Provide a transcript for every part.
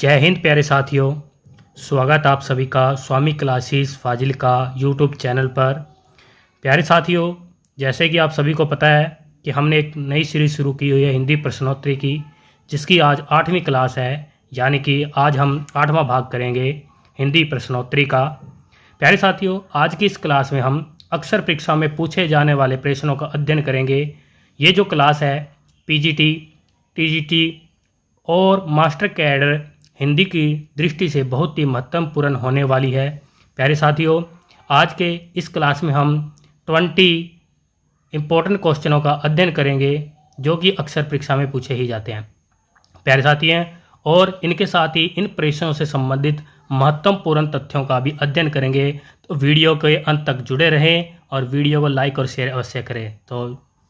जय हिंद प्यारे साथियों, स्वागत आप सभी का स्वामी क्लासेस फाजिल का यूट्यूब चैनल पर। प्यारे साथियों, जैसे कि आप सभी को पता है कि हमने एक नई सीरीज़ शुरू की हुई है हिंदी प्रश्नोत्तरी की, जिसकी आज 8वीं क्लास है। यानी कि आज हम 8वां भाग करेंगे हिंदी प्रश्नोत्तरी का। प्यारे साथियों, आज की इस क्लास में हम अक्सर परीक्षा में पूछे जाने वाले प्रश्नों का अध्ययन करेंगे। ये जो क्लास है पीजीटी, टीजीटी और मास्टर कैडर हिंदी की दृष्टि से बहुत ही महत्वपूर्ण होने वाली है। प्यारे साथियों, आज के इस क्लास में हम 20 इम्पोर्टेंट क्वेश्चनों का अध्ययन करेंगे जो कि अक्सर परीक्षा में पूछे ही जाते हैं। प्यारे साथियों, और इनके साथ ही इन प्रश्नों से संबंधित महत्वपूर्ण तथ्यों का भी अध्ययन करेंगे। तो वीडियो के अंत तक जुड़े रहें और वीडियो को लाइक और शेयर अवश्य करें। तो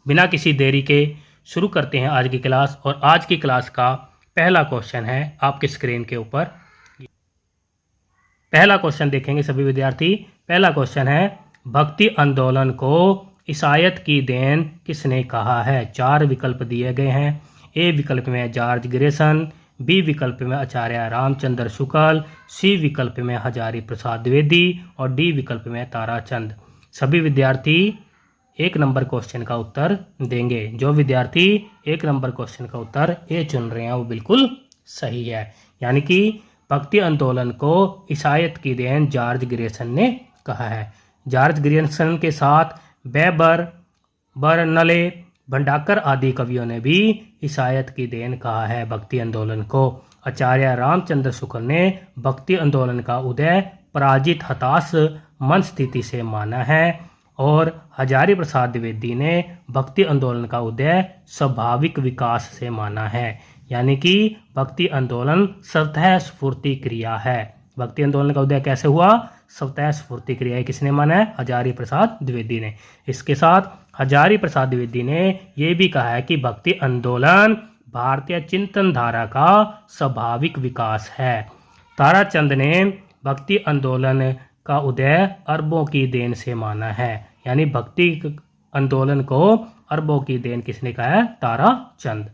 बिना किसी देरी के शुरू करते हैं आज की क्लास। और आज की क्लास का पहला क्वेश्चन है आपके स्क्रीन के ऊपर। पहला क्वेश्चन देखेंगे सभी विद्यार्थी। पहला क्वेश्चन है, भक्ति आंदोलन को ईसाइत की देन किसने कहा है? 4 विकल्प दिए गए हैं। ए विकल्प में जॉर्ज ग्रेसन, बी विकल्प में आचार्य रामचंद्र शुक्ल, सी विकल्प में हजारी प्रसाद द्विवेदी और डी विकल्प में ताराचंद। सभी विद्यार्थी 1 नंबर क्वेश्चन का उत्तर देंगे। जो विद्यार्थी 1 नंबर क्वेश्चन का उत्तर ए चुन रहे हैं वो बिल्कुल सही है। यानी कि भक्ति आंदोलन को ईसाइत की देन जॉर्ज ग्रेसन ने कहा है। जॉर्ज ग्रेसन के साथ बेबर, बर्नले, भंडाकर आदि कवियों ने भी ईसाइत की देन कहा है भक्ति आंदोलन को। आचार्य रामचंद्र शुक्ल ने भक्ति आंदोलन का उदय पराजित हताश मन स्थिति से माना है और हजारी प्रसाद द्विवेदी ने भक्ति आंदोलन का उदय स्वाभाविक विकास से माना है। यानी कि भक्ति आंदोलन स्वतः स्फूर्ति क्रिया है। भक्ति आंदोलन का उदय कैसे हुआ? स्वतः स्फूर्ति क्रिया है। किसने माना है? हजारी प्रसाद द्विवेदी ने। इसके साथ हजारी प्रसाद द्विवेदी ने यह भी कहा है कि भक्ति आंदोलन भारतीय चिंतन धारा का स्वाभाविक विकास है। ताराचंद ने भक्ति आंदोलन का उदय अरबों की देन से माना है। यानी भक्ति आंदोलन को अरबों की देन किसने कहा है? ताराचंद।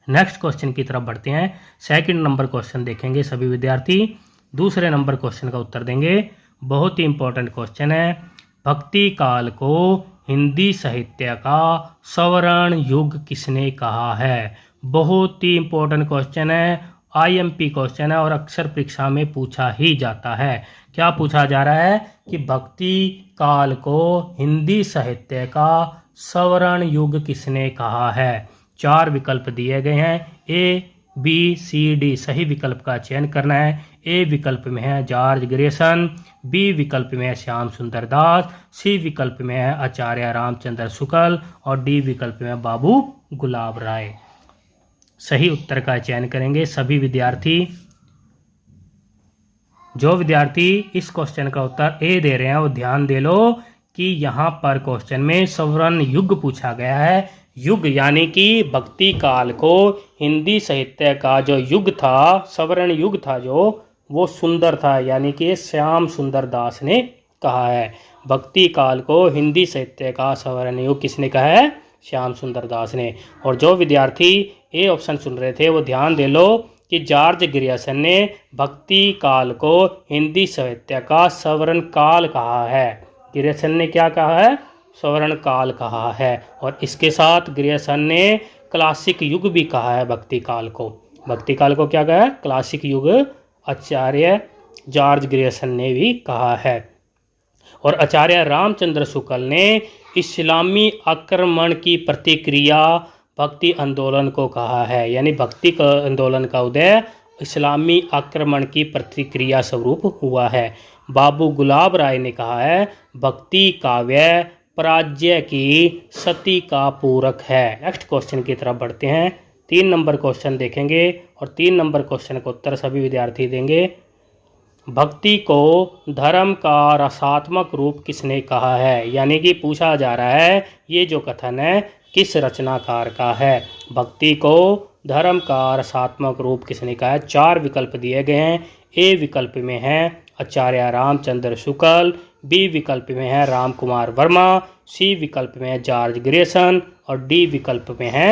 नेक्स्ट क्वेश्चन की तरफ बढ़ते हैं। सेकंड नंबर क्वेश्चन देखेंगे सभी विद्यार्थी। दूसरे नंबर क्वेश्चन का उत्तर देंगे। बहुत ही इंपॉर्टेंट क्वेश्चन है। भक्ति काल को हिंदी साहित्य का स्वर्ण युग किसने कहा है? बहुत ही इंपॉर्टेंट क्वेश्चन है। आईएमपी क्वेश्चन है और अक्सर परीक्षा में पूछा ही जाता है। क्या पूछा जा रहा है कि भक्ति काल को हिंदी साहित्य का स्वर्ण युग किसने कहा है? 4 विकल्प दिए गए हैं। ए, बी, सी, डी। सही विकल्प का चयन करना है। ए विकल्प में है जॉर्ज ग्रेसन, बी विकल्प में है श्याम सुंदर दास, सी विकल्प में है आचार्य रामचंद्र शुक्ल और डी विकल्प में बाबू गुलाब राय। सही उत्तर का चयन करेंगे सभी विद्यार्थी। जो विद्यार्थी इस क्वेश्चन का उत्तर ए दे रहे हैं वो ध्यान दे लो कि यहाँ पर क्वेश्चन में स्वर्ण युग पूछा गया है। युग यानी कि भक्ति काल को हिंदी साहित्य का जो युग था, स्वर्ण युग था जो, वो सुंदर था। यानी कि श्याम सुंदर दास ने कहा है। भक्ति काल को हिंदी साहित्य का स्वर्ण युग किसने कहा है? श्याम सुंदर दास ने। और जो विद्यार्थी ए ऑप्शन सुन रहे थे वो ध्यान दे लो कि जॉर्ज ग्रेसन ने भक्ति काल को हिंदी साहित्य का स्वर्ण काल कहा है। ग्रेसन ने क्या कहा है? स्वर्ण काल कहा है। और इसके साथ ग्रेसन ने क्लासिक युग भी कहा है भक्ति काल को। भक्ति काल को क्या कहा है? क्लासिक युग आचार्य जॉर्ज ग्रेसन ने भी कहा है। और आचार्य रामचंद्र शुक्ल ने इस्लामी आक्रमण की प्रतिक्रिया भक्ति आंदोलन को कहा है। यानी भक्ति आंदोलन का उदय इस्लामी आक्रमण की प्रतिक्रिया स्वरूप हुआ है। बाबू गुलाब राय ने कहा है भक्ति काव्य पराजय की सती का पूरक है। नेक्स्ट क्वेश्चन की तरफ बढ़ते हैं। 3 नंबर क्वेश्चन देखेंगे और 3 नंबर क्वेश्चन का उत्तर सभी विद्यार्थी देंगे। भक्ति को धर्म का रसात्मक रूप किसने कहा है? यानी कि पूछा जा रहा है ये जो कथन है किस रचनाकार का है? भक्ति को धर्म का रसात्मक रूप किसने कहा है? 4 विकल्प दिए गए हैं। ए विकल्प में है आचार्य रामचंद्र शुक्ल, बी विकल्प में है राम कुमार वर्मा, सी विकल्प में है जॉर्ज ग्रेसन और डी विकल्प में है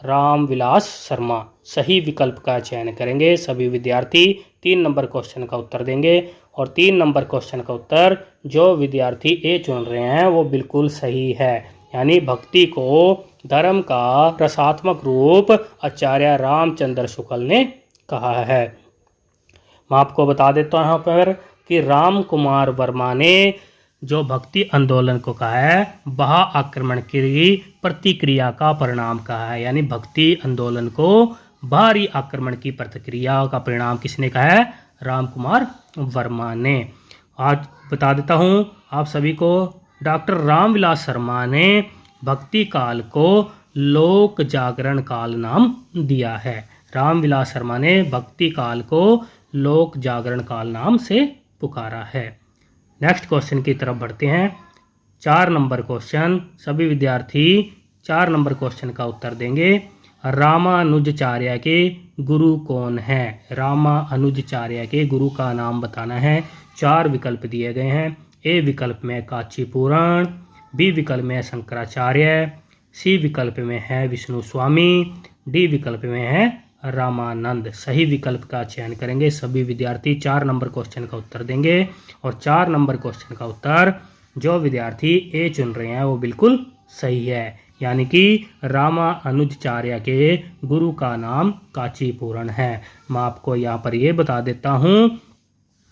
रामविलास शर्मा। सही विकल्प का चयन करेंगे सभी विद्यार्थी। 3 नंबर क्वेश्चन का उत्तर देंगे और 3 नंबर क्वेश्चन का उत्तर जो विद्यार्थी ए चुन रहे हैं वो बिल्कुल सही है। यानी भक्ति को धर्म का रसात्मक रूप आचार्य रामचंद्र शुक्ल ने कहा है। मैं आपको बता देता हूँ यहाँ पर कि राम कुमार वर्मा ने जो भक्ति आंदोलन को कहा है वह आक्रमण की प्रतिक्रिया का परिणाम कहा है। यानी भक्ति आंदोलन को बाहरी आक्रमण की प्रतिक्रिया का परिणाम किसने कहा है? राम कुमार वर्मा ने। आज बता देता हूँ आप सभी को, डॉक्टर रामविलास शर्मा ने भक्ति काल को लोक जागरण काल नाम दिया है। रामविलास शर्मा ने भक्ति काल को लोक जागरण काल नाम से पुकारा है। नेक्स्ट क्वेश्चन की तरफ बढ़ते हैं। 4 नंबर क्वेश्चन, सभी विद्यार्थी 4 नंबर क्वेश्चन का उत्तर देंगे। रामानुजाचार्य के गुरु कौन है? रामानुजाचार्य के गुरु का नाम बताना है। 4 विकल्प दिए गए हैं। ए विकल्प में काची पुराण, बी विकल्प में शंकराचार्य, सी विकल्प में है विष्णु स्वामी, डी विकल्प में है रामानंद। सही विकल्प का चयन करेंगे सभी विद्यार्थी। 4 नंबर क्वेश्चन का उत्तर देंगे और 4 नंबर क्वेश्चन का उत्तर जो विद्यार्थी ए चुन रहे हैं वो बिल्कुल सही है। यानी कि रामानुजाचार्य के गुरु का नाम काची पूरण है। मैं आपको यहाँ पर ये बता देता हूँ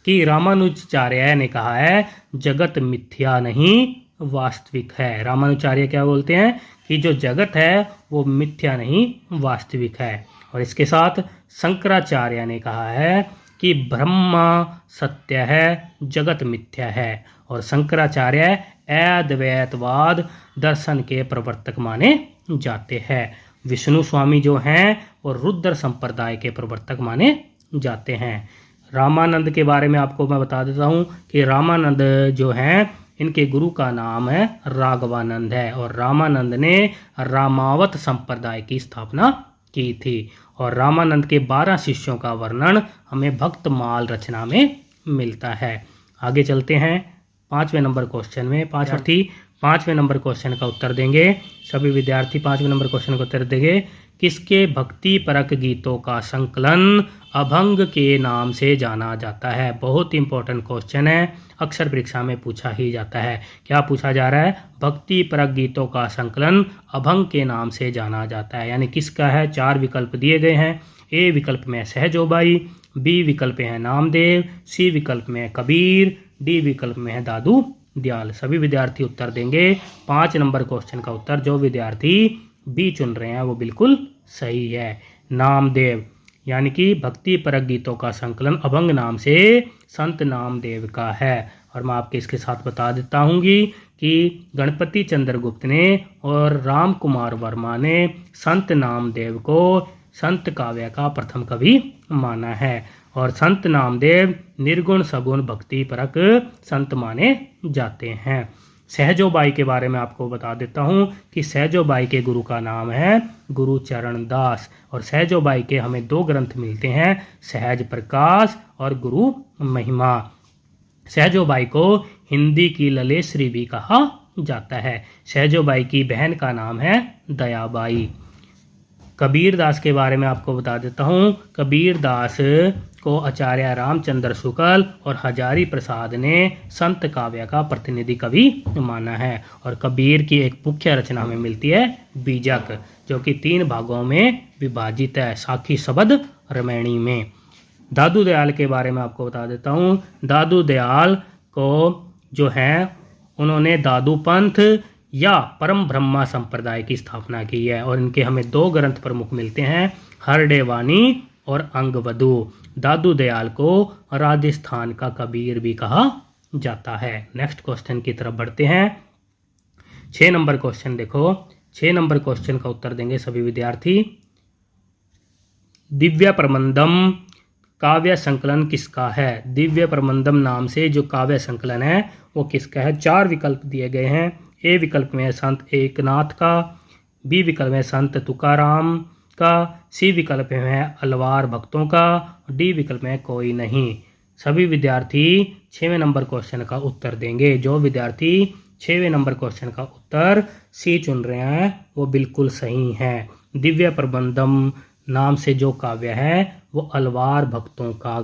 कि रामानुजाचार्य ने कहा है जगत मिथ्या नहीं वास्तविक है। रामानुजाचार्य क्या बोलते हैं कि जो जगत है वो मिथ्या नहीं वास्तविक है। और इसके साथ शंकराचार्य ने कहा है कि ब्रह्म सत्य है, जगत मिथ्या है। और शंकराचार्य अद्वैतवाद दर्शन के प्रवर्तक माने जाते हैं। विष्णु स्वामी जो हैं वो रुद्र संप्रदाय के प्रवर्तक माने जाते हैं। रामानंद के बारे में आपको मैं बता देता हूँ कि रामानंद जो हैं इनके गुरु का नाम है राघवानंद है और रामानंद ने रामावत संप्रदाय की स्थापना की थी। और रामानंद के 12 शिष्यों का वर्णन हमें भक्तमाल रचना में मिलता है। आगे चलते हैं 5वें नंबर क्वेश्चन में। 5वें नंबर क्वेश्चन का उत्तर देंगे सभी विद्यार्थी। 5वें नंबर क्वेश्चन का उत्तर देंगे। किसके भक्ति परक गीतों का संकलन अभंग के नाम से जाना जाता है? बहुत इंपॉर्टेंट क्वेश्चन है, अक्सर परीक्षा में पूछा ही जाता है। क्या पूछा जा रहा है? भक्ति परक गीतों का संकलन अभंग के नाम से जाना जाता है। यानी किसका है? 4 विकल्प दिए गए हैं। ए विकल्प में सहजोबाई, बी विकल्प है नामदेव, सी विकल्प में कबीर, डी विकल्प में है दादू दयाल। सभी विद्यार्थी उत्तर देंगे। 5 नंबर क्वेश्चन का उत्तर जो विद्यार्थी बी चुन रहे हैं वो बिल्कुल सही है, नामदेव। यानी कि भक्ति परक गीतों का संकलन अभंग नाम से संत नामदेव का है। और मैं आपके इसके साथ बता देता हूँ कि गणपति चंद्रगुप्त ने और राम कुमार वर्मा ने संत नामदेव को संत काव्य का प्रथम कवि माना है। और संत नामदेव निर्गुण सगुण भक्ति परक संत माने जाते हैं। सहजोबाई के बारे में आपको बता देता हूँ कि सहजोबाई के गुरु का नाम है गुरु चरण दास। और सहजोबाई के हमें 2 ग्रंथ मिलते हैं, सहज प्रकाश और गुरु महिमा। सहजोबाई को हिंदी की ललेश्वरी भी कहा जाता है। सहजोबाई की बहन का नाम है दयाबाई। कबीरदास के बारे में आपको बता देता हूँ। कबीरदास को आचार्य रामचंद्र शुक्ल और हजारी प्रसाद ने संत काव्य का प्रतिनिधि कवि माना है। और कबीर की एक मुख्य रचना में मिलती है बीजक, जो कि 3 भागों में विभाजित है, साखी शब्द रमैणी में। दादू दयाल के बारे में आपको बता देता हूँ। दादू दयाल को जो है उन्होंने दादू पंथ या परम ब्रह्मा संप्रदाय की स्थापना की है। और इनके हमें 2 ग्रंथ प्रमुख मिलते हैं, हरडेवानी और अंगवधु। दादू दयाल को राजस्थान का कबीर भी कहा जाता है। नेक्स्ट क्वेश्चन की तरफ बढ़ते हैं। 6 नंबर क्वेश्चन देखो। 6 नंबर क्वेश्चन का उत्तर देंगे सभी विद्यार्थी। दिव्य प्रबंधम काव्य संकलन किसका है? दिव्य प्रबंधम नाम से जो काव्य संकलन है वो किसका है? 4 विकल्प दिए गए हैं। ए विकल्प में संत एकनाथ का, बी विकल्प में संत तुकाराम का, सी विकल्प में अलवार भक्तों का, डी विकल्प में कोई नहीं। सभी विद्यार्थी 6वें नंबर क्वेश्चन का उत्तर देंगे। जो विद्यार्थी 6वें नंबर क्वेश्चन का उत्तर सी चुन रहे हैं वो बिल्कुल सही हैं। दिव्य प्रबंधम नाम से जो काव्य है वो अलवार भक्तों का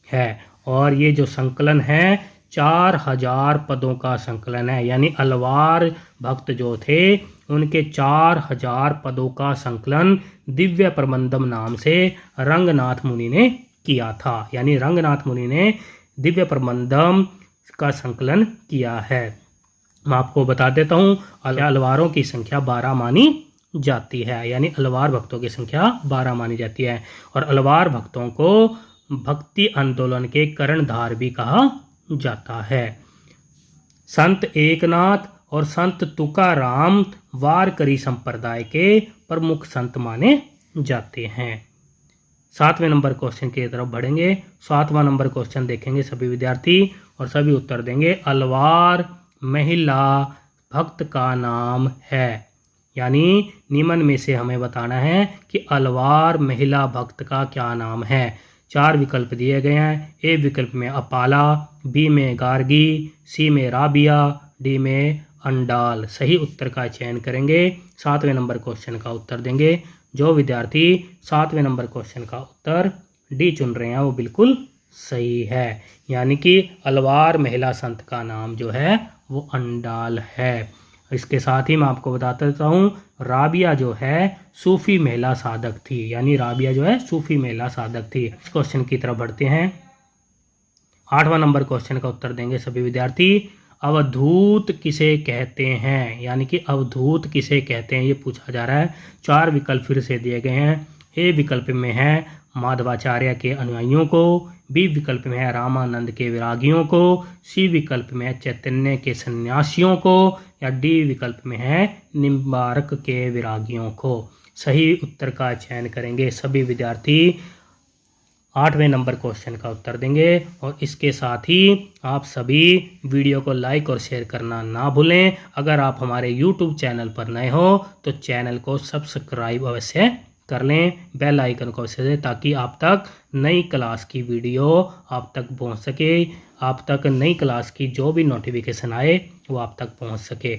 है। और ये जो संकलन है 4000 पदों का संकलन है, यानी अलवार भक्त जो थे उनके 4000 पदों का संकलन दिव्य प्रबंधम नाम से रंगनाथ मुनि ने किया था। यानी रंगनाथ मुनि ने दिव्य प्रबंधम का संकलन किया है। मैं आपको बता देता हूँ, अलवारों की संख्या 12 मानी जाती है, यानी अलवार भक्तों की संख्या 12 मानी जाती है। और अलवार भक्तों को भक्ति आंदोलन के कर्णधार भी कहा जाता है। संत एकनाथ और संत तुकाराम वारकरी संप्रदाय के प्रमुख संत माने जाते हैं। 7वें नंबर क्वेश्चन की तरफ बढ़ेंगे। 7वां नंबर क्वेश्चन देखेंगे सभी विद्यार्थी और सभी उत्तर देंगे। अलवार महिला भक्त का नाम है, यानी निम्न में से हमें बताना है कि अलवार महिला भक्त का क्या नाम है। 4 विकल्प दिए गए हैं। ए विकल्प में अपाला, बी में गार्गी, सी में राबिया, डी में अंडाल। सही उत्तर का चयन करेंगे। 7वें नंबर क्वेश्चन का उत्तर देंगे। जो विद्यार्थी 7वें नंबर क्वेश्चन का उत्तर डी चुन रहे हैं वो बिल्कुल सही है, यानी कि अलवार महिला संत का नाम जो है वो अंडाल है। इसके साथ ही मैं आपको बताता देता हूँ, राबिया जो है सूफी महिला साधक थी, यानी राबिया जो है सूफी महिला साधक थी। इस क्वेश्चन की तरफ बढ़ते हैं। 8वां नंबर क्वेश्चन का उत्तर देंगे सभी विद्यार्थी। अवधूत किसे कहते हैं, यानी कि अवधूत किसे कहते हैं ये पूछा जा रहा है। 4 विकल्प फिर से दिए गए हैं। ए विकल्प में है माधवाचार्य के अनुयायियों को, बी विकल्प में है रामानंद के विरागियों को, सी विकल्प में है चैतन्य के सन्यासियों को, या डी विकल्प में है निम्बारक के विरागियों को। सही उत्तर का चयन करेंगे सभी विद्यार्थी। 8वें नंबर क्वेश्चन का उत्तर देंगे। और इसके साथ ही आप सभी वीडियो को लाइक और शेयर करना ना भूलें। अगर आप हमारे YouTube चैनल पर नए हो तो चैनल को सब्सक्राइब अवश्य कर लें, बेल आइकन को अवश्य दें, ताकि आप तक नई क्लास की वीडियो आप तक पहुंच सके, आप तक नई क्लास की जो भी नोटिफिकेशन आए वो आप तक पहुंच सके।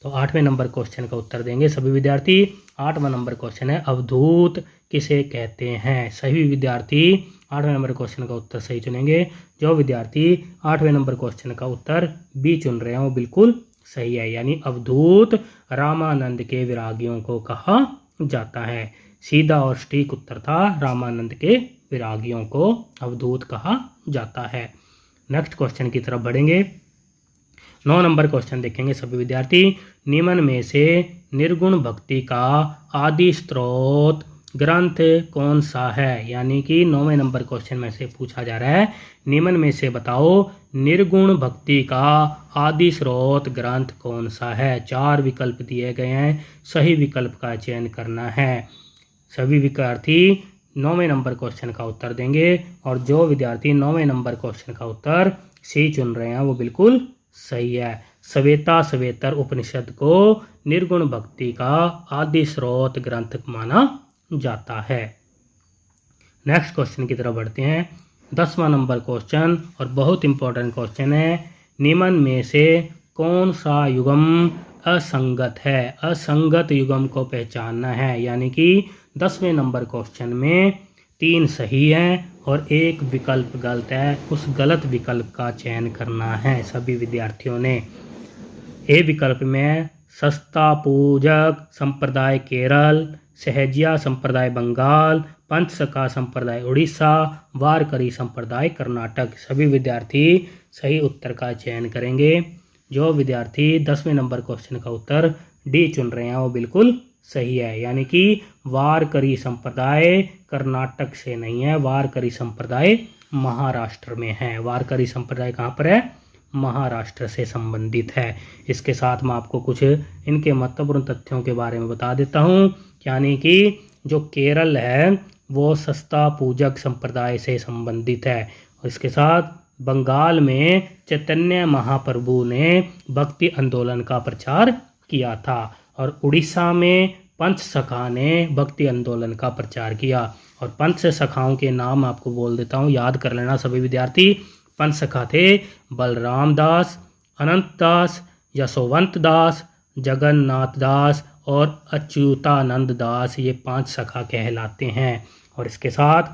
तो 8वें नंबर क्वेश्चन का उत्तर देंगे सभी विद्यार्थी। 8वां नंबर क्वेश्चन है अवधूत किसे कहते हैं। सभी विद्यार्थी 8वें नंबर क्वेश्चन का उत्तर सही चुनेंगे। जो विद्यार्थी 8वें नंबर क्वेश्चन का उत्तर बी चुन रहे हैं वो बिल्कुल सही है, यानी अवधूत रामानंद के विरागियों को कहा जाता है। सीधा और सटीक उत्तर था, रामानंद के विरागियों को अवधूत कहा जाता है। नेक्स्ट क्वेश्चन की तरफ बढ़ेंगे। 9 नंबर क्वेश्चन देखेंगे सभी विद्यार्थी। निम्न में से निर्गुण भक्ति का आदि स्रोत ग्रंथ कौन सा है, यानी कि 9वें नंबर क्वेश्चन में से पूछा जा रहा है, निम्न में से बताओ निर्गुण भक्ति का आदि स्रोत ग्रंथ कौन सा है। 4 विकल्प दिए गए हैं, सही विकल्प का चयन करना है। सभी विद्यार्थी 9वें नंबर क्वेश्चन का उत्तर देंगे। और जो विद्यार्थी 9वें नंबर क्वेश्चन का उत्तर सी चुन रहे हैं वो बिल्कुल सही है। श्वेता श्वेतर उपनिषद को निर्गुण भक्ति का आदि स्रोत ग्रंथ माना जाता है। नेक्स्ट क्वेश्चन की तरफ बढ़ते हैं। 10वां नंबर क्वेश्चन और बहुत इंपॉर्टेंट क्वेश्चन है। निम्न में से कौन सा युगम असंगत है। असंगत युगम को पहचानना है, यानी कि 10वें नंबर क्वेश्चन में 3 सही हैं और 1 विकल्प गलत है। उस गलत विकल्प का चयन करना है सभी विद्यार्थियों ने। ए विकल्प में सस्ता पूजक संप्रदाय केरल, सहजिया संप्रदाय बंगाल, पंचसखा संप्रदाय उड़ीसा, वारकरी संप्रदाय कर्नाटक। सभी विद्यार्थी सही उत्तर का चयन करेंगे। जो विद्यार्थी 10वें नंबर क्वेश्चन का उत्तर डी चुन रहे हैं वो बिल्कुल सही है, यानी कि वारकरी संप्रदाय कर्नाटक से नहीं है, वारकरी संप्रदाय महाराष्ट्र में है। वारकरी संप्रदाय कहाँ पर है? महाराष्ट्र से संबंधित है। इसके साथ मैं आपको कुछ इनके महत्वपूर्ण तथ्यों के बारे में बता देता हूँ, यानी कि जो केरल है वो सस्ता पूजक संप्रदाय से संबंधित है। और इसके साथ बंगाल में चैतन्य महाप्रभु ने भक्ति आंदोलन का प्रचार किया था और उड़ीसा में पंचसखा ने भक्ति आंदोलन का प्रचार किया। और पंचसखाओं के नाम आपको बोल देता हूँ, याद कर लेना सभी विद्यार्थी। पंचसखा थे बलराम दास, अनंत दास, यशोवंत दास, जगन्नाथ दास और अच्युतानंद दास, ये 5 सखा कहलाते हैं। और इसके साथ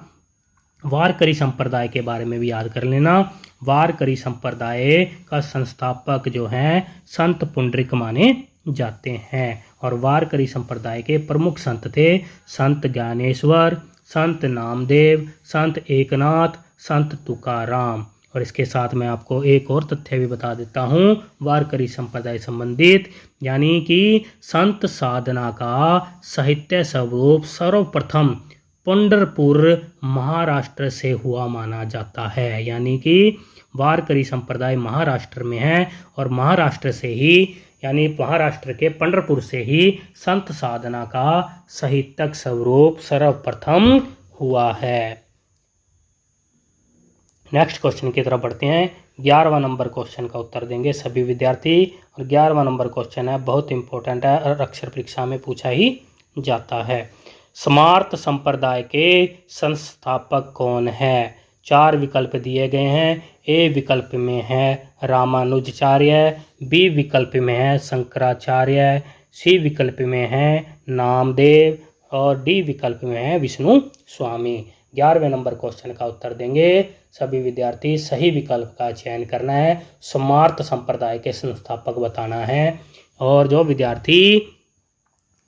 वारकरी संप्रदाय के बारे में भी याद कर लेना। वारकरी संप्रदाय का संस्थापक जो हैं संत पुंडरिक माने जाते हैं। और वारकरी संप्रदाय के प्रमुख संत थे संत ज्ञानेश्वर, संत नामदेव, संत एकनाथ, संत तुकाराम। और इसके साथ मैं आपको एक और तथ्य भी बता देता हूँ वारकरी संप्रदाय संबंधित, यानी कि संत साधना का साहित्य स्वरूप सर्वप्रथम पंढरपुर महाराष्ट्र से हुआ माना जाता है। यानी कि वारकरी संप्रदाय महाराष्ट्र में है और महाराष्ट्र से ही, यानी महाराष्ट्र के पंढरपुर से ही संत साधना का साहित्यक स्वरूप सर्वप्रथम हुआ है। नेक्स्ट क्वेश्चन की तरफ बढ़ते हैं। 11वां नंबर क्वेश्चन का उत्तर देंगे सभी विद्यार्थी। और 11वां नंबर क्वेश्चन है, बहुत इंपॉर्टेंट है और अक्षर परीक्षा में पूछा ही जाता है। स्मार्त संप्रदाय के संस्थापक कौन है? 4 विकल्प दिए गए हैं। ए विकल्प में है रामानुजाचार्य, बी विकल्प में है शंकराचार्य, सी विकल्प में है नामदेव और डी विकल्प में है विष्णु स्वामी। 11वें नंबर क्वेश्चन का उत्तर देंगे सभी विद्यार्थी। सही विकल्प का चयन करना है, स्मार्त संप्रदाय के संस्थापक बताना है। और जो विद्यार्थी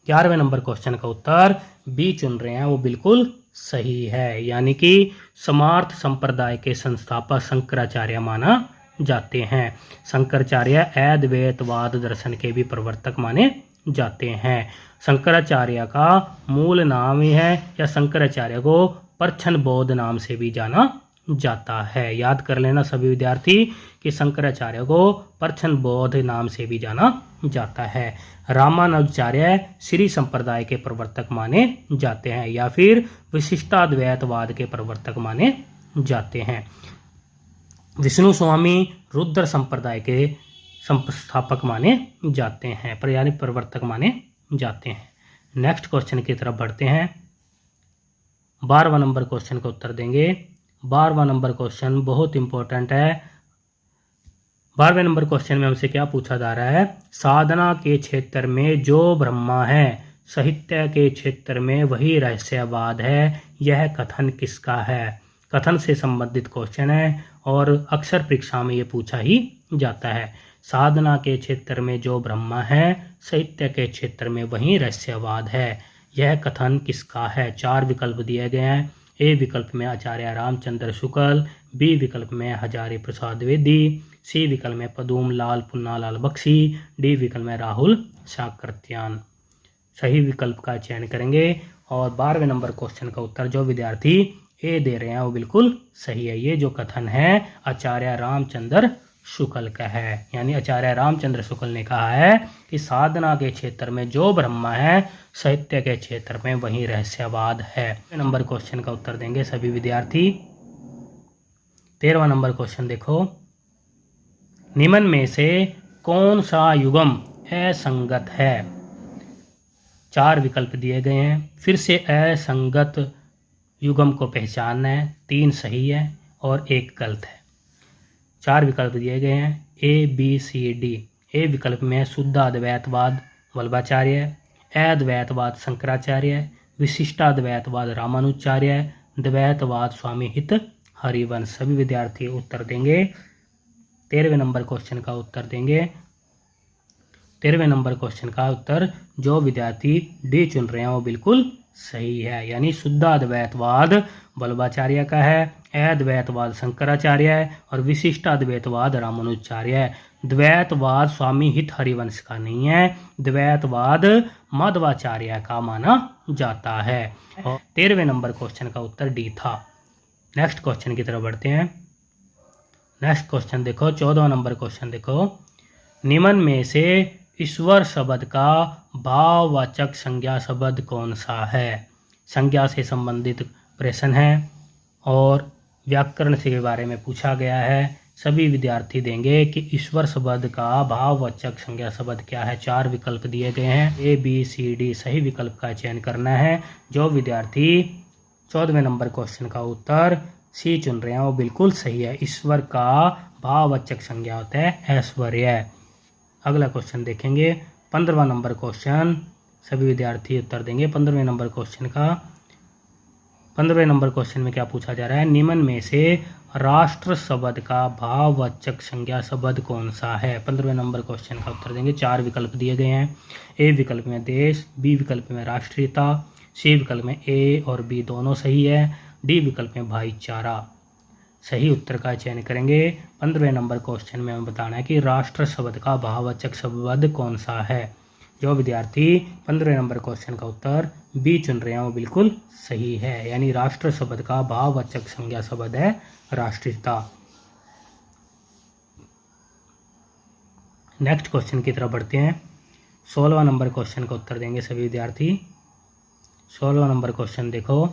11वें नंबर क्वेश्चन का उत्तर बी चुन रहे हैं वो बिल्कुल सही है, यानी कि स्मार्त संप्रदाय के संस्थापक शंकराचार्य माना जाते हैं। शंकराचार्य अद्वैतवाद दर्शन के भी प्रवर्तक माने जाते हैं। शंकराचार्य का मूल नाम ही है, या शंकराचार्य को परछन बौद्ध नाम से भी जाना जाता है। याद कर लेना सभी विद्यार्थी कि शंकराचार्य को परछन बौद्ध नाम से भी जाना जाता है। रामानुजाचार्य श्री संप्रदाय के प्रवर्तक माने जाते हैं या फिर विशिष्टाद्वैतवाद के प्रवर्तक माने जाते हैं। विष्णु स्वामी रुद्र संप्रदाय के संस्थापक माने जाते हैं, यानी प्रवर्तक माने जाते हैं। नेक्स्ट क्वेश्चन की तरफ बढ़ते हैं। 12वां नंबर क्वेश्चन का उत्तर देंगे। 12वां नंबर क्वेश्चन बहुत इंपॉर्टेंट है। 12वें नंबर क्वेश्चन में हमसे क्या पूछा जा रहा है? साधना के क्षेत्र में जो ब्रह्मा है, साहित्य के क्षेत्र में वही रहस्यवाद है, यह कथन किसका है? कथन से संबंधित क्वेश्चन है और अक्सर परीक्षा में ये पूछा ही जाता है। साधना के क्षेत्र में जो ब्रह्मा है, साहित्य के क्षेत्र में वही रहस्यवाद है, यह कथन किसका है? 4 विकल्प दिए गए हैं। ए विकल्प में आचार्य रामचंद्र शुक्ल, बी विकल्प में हजारी प्रसाद द्विवेदी, सी विकल्प में पदूम लाल पुन्नालाल बख्शी, डी विकल्प में राहुल साकृत्यान। सही विकल्प का चयन करेंगे। और 12वें नंबर क्वेश्चन का उत्तर जो विद्यार्थी ए दे रहे हैं वो बिल्कुल सही है। ये जो कथन है आचार्य रामचंद्र शुक्ल का है, यानी आचार्य रामचंद्र शुक्ल ने कहा है कि साधना के क्षेत्र में जो ब्रह्मा है, साहित्य के क्षेत्र में वही रहस्यवाद है। नंबर क्वेश्चन का उत्तर देंगे सभी विद्यार्थी। 13वां नंबर क्वेश्चन देखो, निम्न में से कौन सा युगम असंगत है? 4 विकल्प दिए गए हैं। फिर से असंगत युगम को पहचानना है। 3 सही है और 1 गलत है। 4 विकल्प दिए गए हैं, ए बी सी डी। ए विकल्प में शुद्धाद्वैतवाद वल्लभाचार्य, अद्वैतवाद शंकराचार्य, विशिष्टाद्वैतवाद रामानुजाचार्य, द्वैतवाद स्वामी हित हरिवंश। सभी विद्यार्थी उत्तर देंगे। 13वें नंबर क्वेश्चन का उत्तर देंगे। 13वें नंबर क्वेश्चन का उत्तर जो विद्यार्थी डी चुन रहे हैं वो बिल्कुल सही है, यानी शुद्धाद्वैतवाद वल्लभाचार्य का है, अद्वैतवाद शंकराचार्य है और विशिष्टाद्वैतवाद रामानुजाचार्य है। द्वैतवाद स्वामी हित हरिवंश का नहीं है, द्वैतवाद माधवाचार्य का माना जाता है। और 13वें नंबर क्वेश्चन का उत्तर डी था। नेक्स्ट क्वेश्चन की तरफ बढ़ते हैं। नेक्स्ट क्वेश्चन देखो, 14वां नंबर क्वेश्चन देखो, निम्न में से ईश्वर शब्द का भाववाचक संज्ञा शब्द कौन सा है? संज्ञा से संबंधित प्रश्न है और व्याकरण के बारे में पूछा गया है। सभी विद्यार्थी देंगे कि ईश्वर शब्द का भाववाचक संज्ञा शब्द क्या है। 4 विकल्प दिए गए हैं, ए बी सी डी। सही विकल्प का चयन करना है। जो विद्यार्थी 14वें नंबर क्वेश्चन का उत्तर सी चुन रहे हैं वो बिल्कुल सही है। ईश्वर का भाववाचक संज्ञा होता है ऐश्वर्य। अगला क्वेश्चन देखेंगे, 15वां नंबर क्वेश्चन सभी विद्यार्थी उत्तर देंगे। 15वें नंबर क्वेश्चन का 15वें नंबर क्वेश्चन में क्या पूछा जा रहा है, निम्न में से राष्ट्र शब्द का भाववाचक संज्ञा शब्द कौन सा है। 15वें नंबर क्वेश्चन का उत्तर देंगे। 4 विकल्प दिए गए हैं। ए विकल्प में देश, बी विकल्प में राष्ट्रीयता, सी विकल्प में ए और बी दोनों सही है, डी विकल्प में भाईचारा। सही उत्तर का चयन करेंगे। 15वें नंबर क्वेश्चन में हमें बताना है कि राष्ट्र शब्द का भाववाचक शब्द कौन सा है। जो विद्यार्थी 15वें नंबर क्वेश्चन का उत्तर बी चुन रहे हैं वो बिल्कुल सही है, यानी राष्ट्र शब्द का भाववाचक संज्ञा शब्द है राष्ट्रीयता। नेक्स्ट क्वेश्चन की तरफ बढ़ते हैं। 16वां नंबर क्वेश्चन का उत्तर देंगे सभी विद्यार्थी। 16वां नंबर क्वेश्चन देखो,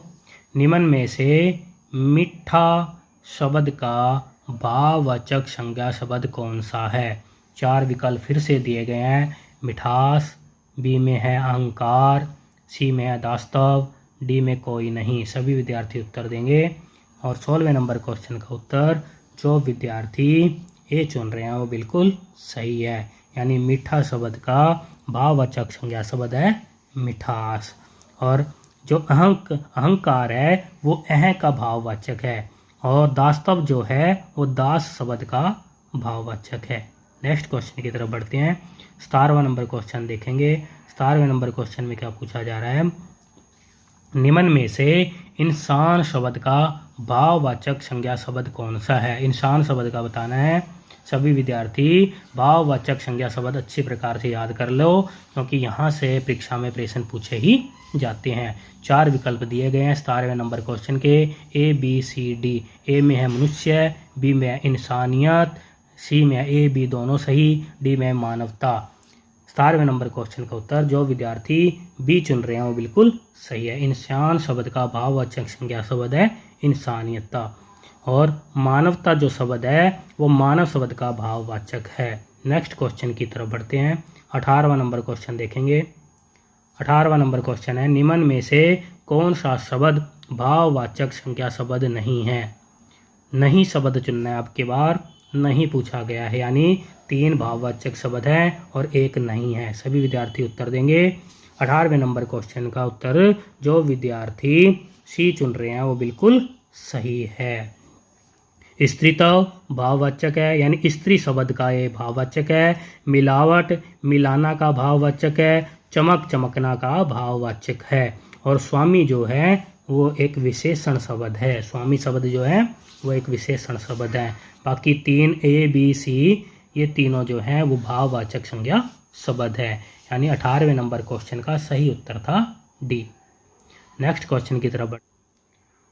निम्न में से मीठा शब्द का भाववाचक संज्ञा शब्द कौन सा है। 4 विकल्प फिर से दिए गए हैं। मिठास, बी में है अहंकार, सी में है दास्तव, डी में कोई नहीं। सभी विद्यार्थी उत्तर देंगे। और 16वें नंबर क्वेश्चन का उत्तर जो विद्यार्थी ए चुन रहे हैं वो बिल्कुल सही है, यानी मीठा शब्द का भाववाचक संज्ञा शब्द है मिठास। और जो अहंकार है वो अह का भाववाचक है, और दास्तव जो है वो दास शब्द का भाववाचक है। नेक्स्ट क्वेश्चन की तरफ बढ़ते हैं। 17वां नंबर क्वेश्चन देखेंगे। 17वें नंबर क्वेश्चन में क्या पूछा जा रहा है, निम्न में से इंसान शब्द का भाववाचक संज्ञा शब्द कौन सा है। इंसान शब्द का बताना है। सभी विद्यार्थी भाववाचक संज्ञा शब्द अच्छी प्रकार से याद कर लो, क्योंकि यहाँ से परीक्षा में प्रश्न पूछे ही जाते हैं। 4 विकल्प दिए गए हैं 17वें नंबर क्वेश्चन के, ए बी सी डी। ए में है मनुष्य, बी में है इंसानियत, सी में है ए बी दोनों सही, डी में मानवता। 17वें नंबर क्वेश्चन का उत्तर जो विद्यार्थी बी चुन रहे हैं वो बिल्कुल सही है। इंसान शब्द का भाववाचक संज्ञा शब्द है इंसानियता, और मानवता जो शब्द है वो मानव शब्द का भाववाचक है। नेक्स्ट क्वेश्चन की तरफ बढ़ते हैं। 18वां नंबर क्वेश्चन देखेंगे। 18वां नंबर क्वेश्चन है, निम्न में से कौन सा शब्द भाववाचक संज्ञा शब्द नहीं है। नहीं शब्द चुनना है आपकी बार, नहीं पूछा गया है, यानी 3 भाववाचक शब्द हैं और 1 नहीं है। सभी विद्यार्थी उत्तर देंगे। 18वें नंबर क्वेश्चन का उत्तर जो विद्यार्थी सी चुन रहे हैं वो बिल्कुल सही है। स्त्रीत्व भाववाचक है, यानी स्त्री शब्द का ये भाववाचक है। मिलावट मिलाना का भाववाचक है। चमक चमकना का भाववाचक है। और स्वामी जो है वो एक विशेषण शब्द है। स्वामी शब्द जो है वो एक विशेषण शब्द है। बाकी 3 ए बी सी ये तीनों जो हैं वो भाववाचक संज्ञा शब्द है, यानी 18वें नंबर क्वेश्चन का सही उत्तर था डी। नेक्स्ट क्वेश्चन की तरफ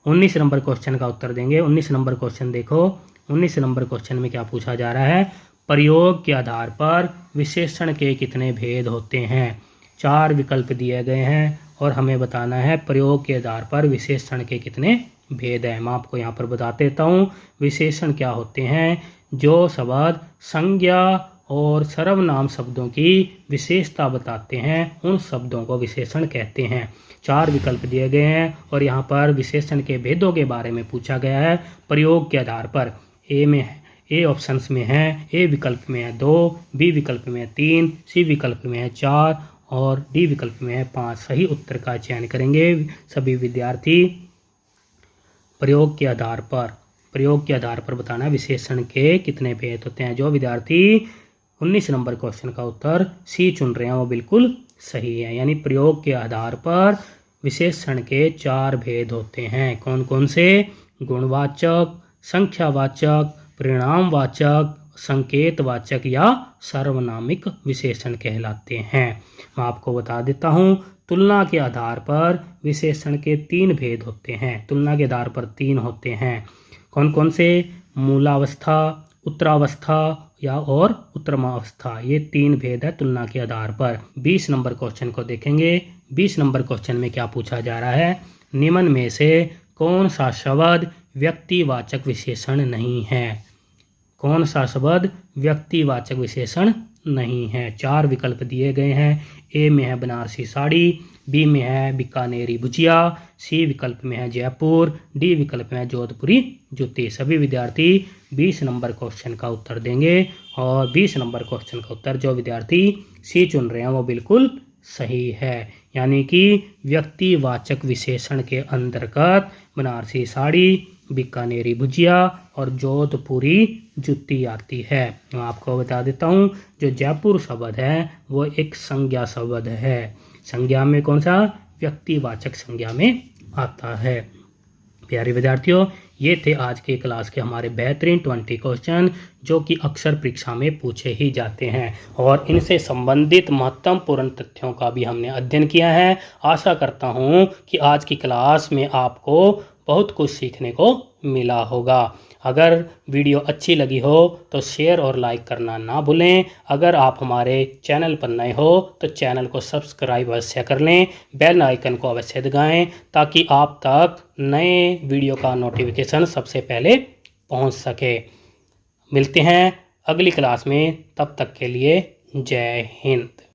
19 नंबर क्वेश्चन का उत्तर देंगे। 19 नंबर क्वेश्चन देखो। 19 नंबर क्वेश्चन में क्या पूछा जा रहा है, प्रयोग के आधार पर विशेषण के कितने भेद होते हैं। 4 विकल्प दिए गए हैं और हमें बताना है प्रयोग के आधार पर विशेषण के कितने भेद हैं। मैं आपको यहाँ पर बता देता हूँ। विशेषण क्या होते हैं, जो शब्द संज्ञा और सर्वनाम शब्दों की विशेषता बताते हैं उन शब्दों को विशेषण कहते हैं। 4 विकल्प दिए गए हैं और यहाँ पर विशेषण के भेदों के बारे में पूछा गया है प्रयोग के आधार पर। ए ऑप्शंस में है, ए विकल्प में है 2, बी विकल्प में है 3, सी विकल्प में है 4 और डी विकल्प में है 5। सही उत्तर का चयन करेंगे सभी विद्यार्थी। प्रयोग के आधार पर बताना विशेषण के कितने भेद होते हैं। जो विद्यार्थी 19 नंबर क्वेश्चन का उत्तर सी चुन रहे हैं वो बिल्कुल सही है, यानी प्रयोग के आधार पर विशेषण के 4 भेद होते हैं। कौन कौन से, गुणवाचक, संख्यावाचक, परिणामवाचक, संकेतवाचक या सार्वनामिक विशेषण कहलाते हैं। मैं आपको बता देता हूँ। तुलना के आधार पर विशेषण के 3 भेद होते हैं। तुलना के आधार पर 3 होते हैं। कौन कौन से, मूलावस्था, उत्तरावस्था या और उत्तरमावस्था, ये 3 भेद है तुलना के आधार पर। 20 नंबर क्वेश्चन को देखेंगे। 20 नंबर क्वेश्चन में क्या पूछा जा रहा है, निम्न में से कौन सा शब्द व्यक्तिवाचक विशेषण नहीं है। कौन सा शब्द व्यक्तिवाचक विशेषण नहीं है। 4 विकल्प दिए गए हैं। ए में है बनारसी साड़ी, बी में है बीकानेरी भुजिया, सी विकल्प में है जयपुर, डी विकल्प में है जोधपुरी जूती। सभी विद्यार्थी 20 नंबर क्वेश्चन का उत्तर देंगे और 20 नंबर क्वेश्चन का उत्तर जो विद्यार्थी सी चुन रहे हैं वो बिल्कुल सही है। यानी कि व्यक्तिवाचक विशेषण के अंतर्गत बनारसी साड़ी, बीकानेरी भुजिया और जोधपुरी जूती आती है। मैं आपको बता देता हूँ, जो जयपुर शब्द है वो एक संज्ञा शब्द है। संज्ञा में कौन सा? व्यक्तिवाचक संज्ञा में आता है। प्यारे विद्यार्थियों, ये थे आज के क्लास के हमारे बेहतरीन 20 क्वेश्चन जो कि अक्सर परीक्षा में पूछे ही जाते हैं और इनसे संबंधित महत्वपूर्ण तथ्यों का भी हमने अध्ययन किया है। आशा करता हूँ कि आज की क्लास में आपको बहुत कुछ सीखने को मिला होगा। अगर वीडियो अच्छी लगी हो तो शेयर और लाइक करना ना भूलें। अगर आप हमारे चैनल पर नए हो तो चैनल को सब्सक्राइब अवश्य कर लें, बेल आइकन को अवश्य दबाएं ताकि आप तक नए वीडियो का नोटिफिकेशन सबसे पहले पहुंच सके। मिलते हैं अगली क्लास में, तब तक के लिए जय हिंद।